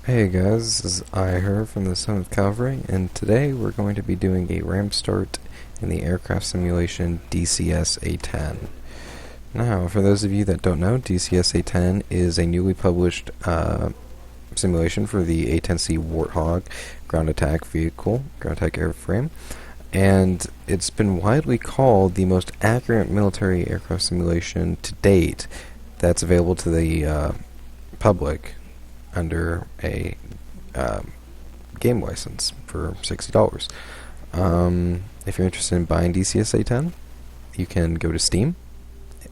Hey guys, this is I here from the 7th Cavalry, and today we're going to be doing a ramp start in the aircraft simulation DCS A-10. Now, for those of you that don't know, DCS A-10 is a newly published simulation for the A-10C Warthog ground attack vehicle, ground attack airframe, and it's been widely called the most accurate military aircraft simulation to date that's available to the public under a game license for $60. If you're interested in buying DCS A-10, you can go to Steam,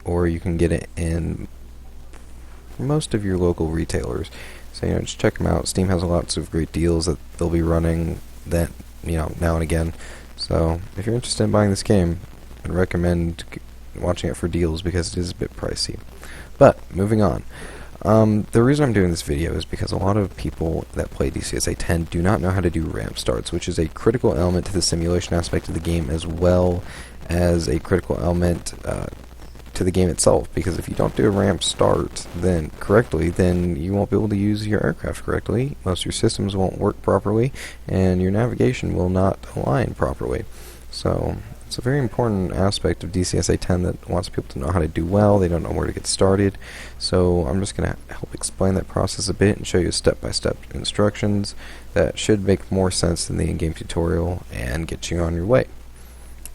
or you can get it in most of your local retailers. So just check them out. Steam has lots of great deals that they'll be running that now and again. So if you're interested in buying this game, I'd recommend watching it for deals because it is a bit pricey. But moving on. The reason I'm doing this video is because a lot of people that play DCS A-10 do not know how to do ramp starts, which is a critical element to the simulation aspect of the game as well as a critical element to the game itself, because if you don't do a ramp start correctly, then you won't be able to use your aircraft correctly, most of your systems won't work properly, and your navigation will not align properly. So it's a very important aspect of DCS A-10 that wants people to know how to do well. They don't know where to get started. So I'm just going to help explain that process a bit and show you step-by-step instructions that should make more sense than the in-game tutorial and get you on your way.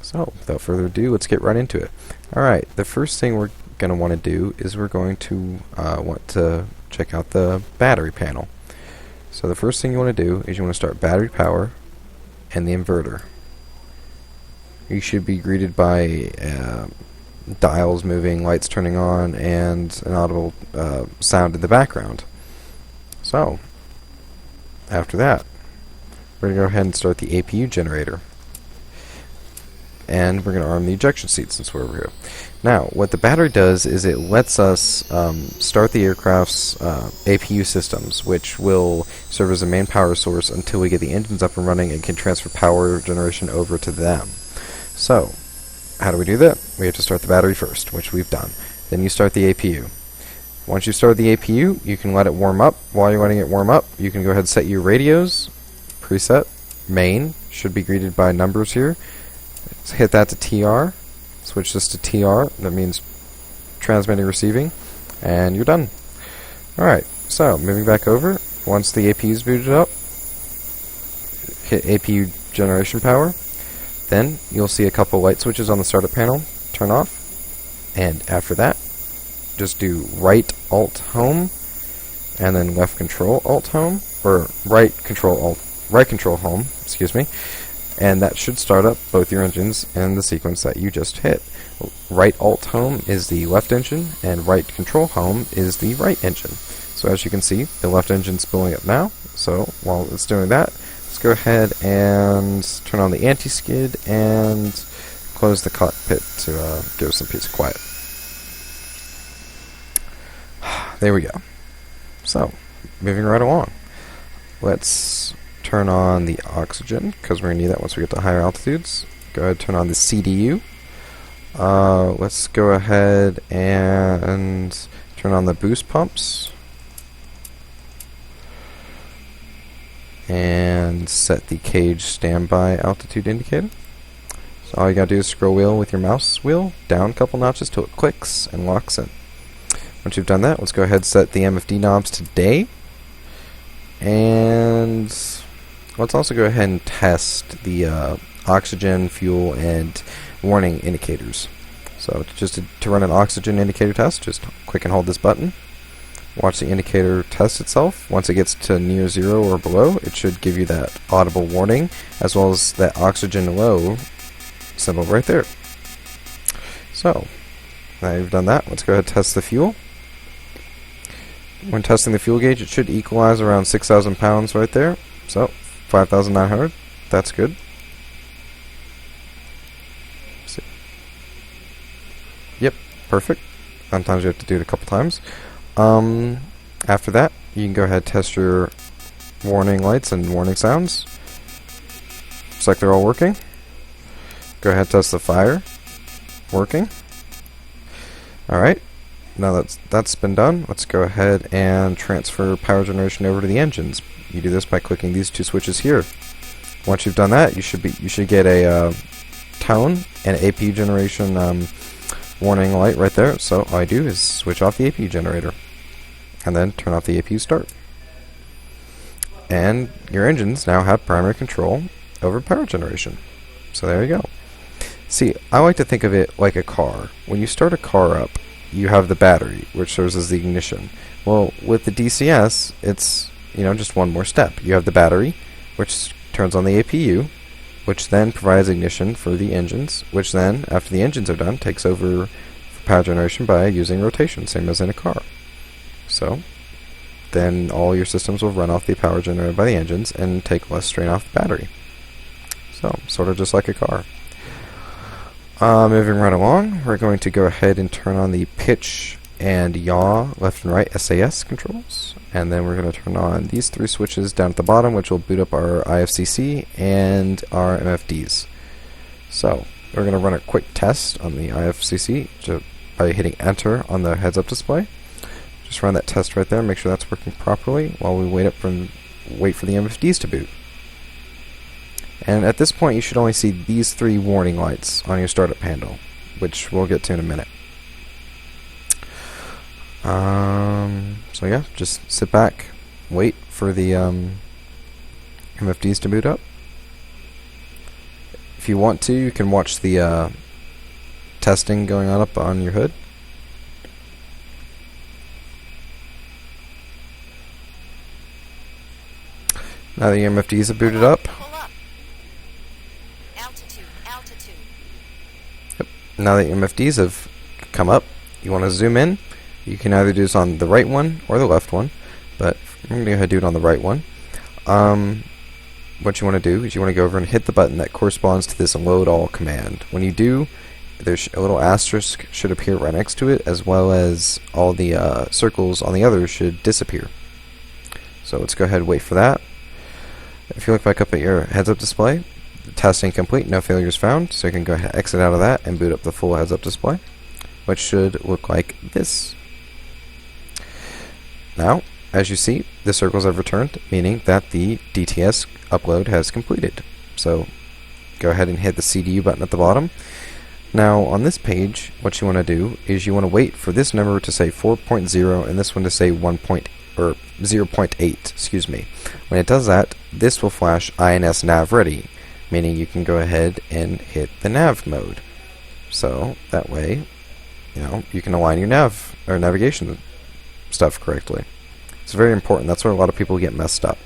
So without further ado, let's get right into it. Alright, the first thing we're going to want to do is we're going to want to check out the battery panel. So the first thing you want to do is you want to start battery power and the inverter. You should be greeted by dials moving, lights turning on, and an audible sound in the background. So, after that, we're going to go ahead and start the APU generator. And we're going to arm the ejection seat since we're over here. Now, what the battery does is it lets us start the aircraft's APU systems, which will serve as a main power source until we get the engines up and running and can transfer power generation over to them. So, how do we do that? We have to start the battery first, which we've done. Then you start the APU. Once you start the APU, you can let it warm up. While you're letting it warm up, you can go ahead and set your radios. Preset, main, should be greeted by numbers here. Let's hit that to TR. Switch this to TR. That means transmitting, receiving. And you're done. Alright, so moving back over. Once the APU is booted up, hit APU generation power. Then you'll see a couple light switches on the startup panel turn off, and after that, just do right Alt Home, and then left Control Alt Home, or right Control Home, excuse me, and that should start up both your engines in the sequence that you just hit. Right Alt Home is the left engine, and right Control Home is the right engine. So as you can see, the left engine's spooling up now. So while it's doing that, let's go ahead and turn on the anti-skid and close the cockpit to give us some peace and quiet. There we go. So, moving right along. Let's turn on the oxygen, because we're going to need that once we get to higher altitudes. Go ahead and turn on the CDU. Let's go ahead and turn on the boost pumps. And set the cage standby altitude indicator. So all you gotta do is scroll wheel with your mouse wheel down a couple notches till it clicks and locks in. Once you've done that, let's go ahead and set the MFD knobs to day. And let's also go ahead and test the oxygen, fuel, and warning indicators. So just to run an oxygen indicator test, just click and hold this button. Watch the indicator test itself. Once it gets to near 0 or below, it should give you that audible warning, as well as that oxygen low symbol right there. So, now you've done that, let's go ahead and test the fuel. When testing the fuel gauge, it should equalize around 6,000 pounds right there. So, 5,900, that's good. See. Yep, perfect. Sometimes you have to do it a couple times. After that, you can go ahead and test your warning lights and warning sounds. Looks like they're all working. Go ahead and test the fire. Working. Alright. now that's been done, let's go ahead and transfer power generation over to the engines. You do this by clicking these two switches here. Once you've done that, you should get a tone and APU generation warning light right there. So all I do is switch off the APU generator and then turn off the APU start. And your engines now have primary control over power generation. So there you go. See, I like to think of it like a car. When you start a car up, you have the battery, which serves as the ignition. Well, with the DCS, it's, just one more step. You have the battery, which turns on the APU, which then provides ignition for the engines, which then, after the engines are done, takes over for power generation by using rotation, same as in a car. So, then all your systems will run off the power generated by the engines and take less strain off the battery. So, sort of just like a car. Moving right along, we're going to go ahead and turn on the pitch and yaw left and right SAS controls. And then we're going to turn on these three switches down at the bottom, which will boot up our IFCC and our MFDs. So, we're going to run a quick test on the IFCC by hitting enter on the heads-up display. Just run that test right there, make sure that's working properly while we wait for the MFDs to boot. And at this point, you should only see these three warning lights on your startup panel, which we'll get to in a minute. So yeah, just sit back, wait for the MFDs to boot up. If you want to, you can watch the testing going on up on your hood. Now the MFDs have booted up. Yep. Now that MFDs have come up, you want to zoom in. You can either do this on the right one or the left one, but I'm going to go ahead and do it on the right one. What you want to do is you want to go over and hit the button that corresponds to this load all command. When you do, there's a little asterisk should appear right next to it, as well as all the circles on the others should disappear. So let's go ahead and wait for that. If you look back up at your heads-up display, the testing complete, no failures found, so you can go ahead and exit out of that and boot up the full heads-up display, which should look like this. Now, as you see, the circles have returned, meaning that the DTS upload has completed. So, go ahead and hit the CDU button at the bottom. Now, on this page, what you want to do is you want to wait for this number to say 4.0 and this one to say 0.8, excuse me. When it does that, this will flash INS nav ready, meaning you can go ahead and hit the nav mode. So, that way, you can align your navigation stuff correctly. It's very important. That's where a lot of people get messed up.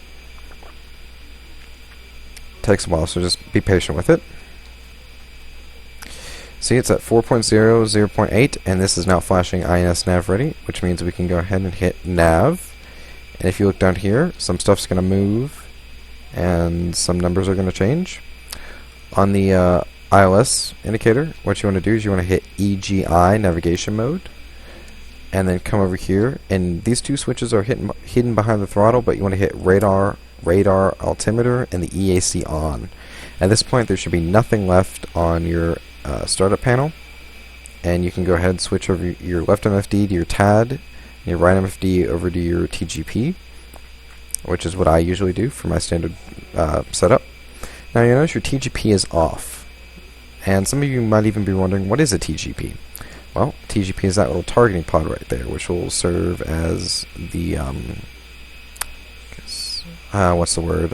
Takes a while, so just be patient with it. See, it's at 4.0, 0.8, and this is now flashing INS nav ready, which means we can go ahead and hit nav. And if you look down here, some stuff's going to move, and some numbers are going to change. On the ILS indicator, what you want to do is you want to hit EGI navigation mode, and then come over here, and these two switches are hidden behind the throttle, but you want to hit radar, altimeter, and the EAC on. At this point, there should be nothing left on your startup panel, and you can go ahead and switch over your left MFD to your TAD, and your right MFD over to your TGP, which is what I usually do for my standard setup. Now you notice your TGP is off, and some of you might even be wondering, what is a TGP? Well, TGP is that little targeting pod right there, which will serve as the what's the word?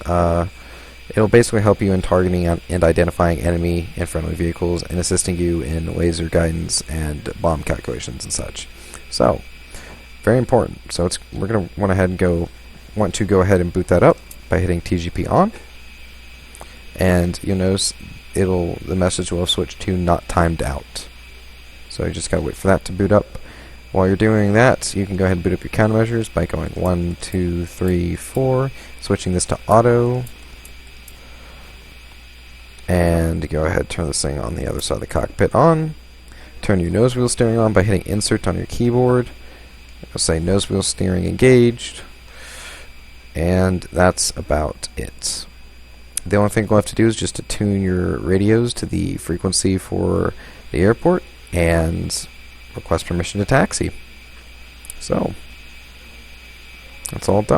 It'll basically help you in targeting and identifying enemy and friendly vehicles and assisting you in laser guidance and bomb calculations and such. So, very important. So we're going to want to go ahead and boot that up by hitting TGP on, and you'll notice the message will have switched to not timed out. So you just gotta wait for that to boot up. While you're doing that, you can go ahead and boot up your countermeasures by going 1, 2, 3, 4, switching this to auto, and go ahead and turn this thing on the other side of the cockpit on. Turn your nose wheel steering on by hitting insert on your keyboard. It'll say nose wheel steering engaged, and that's about it. The only thing left to do is just to tune your radios to the frequency for the airport and request permission to taxi. So, that's all done.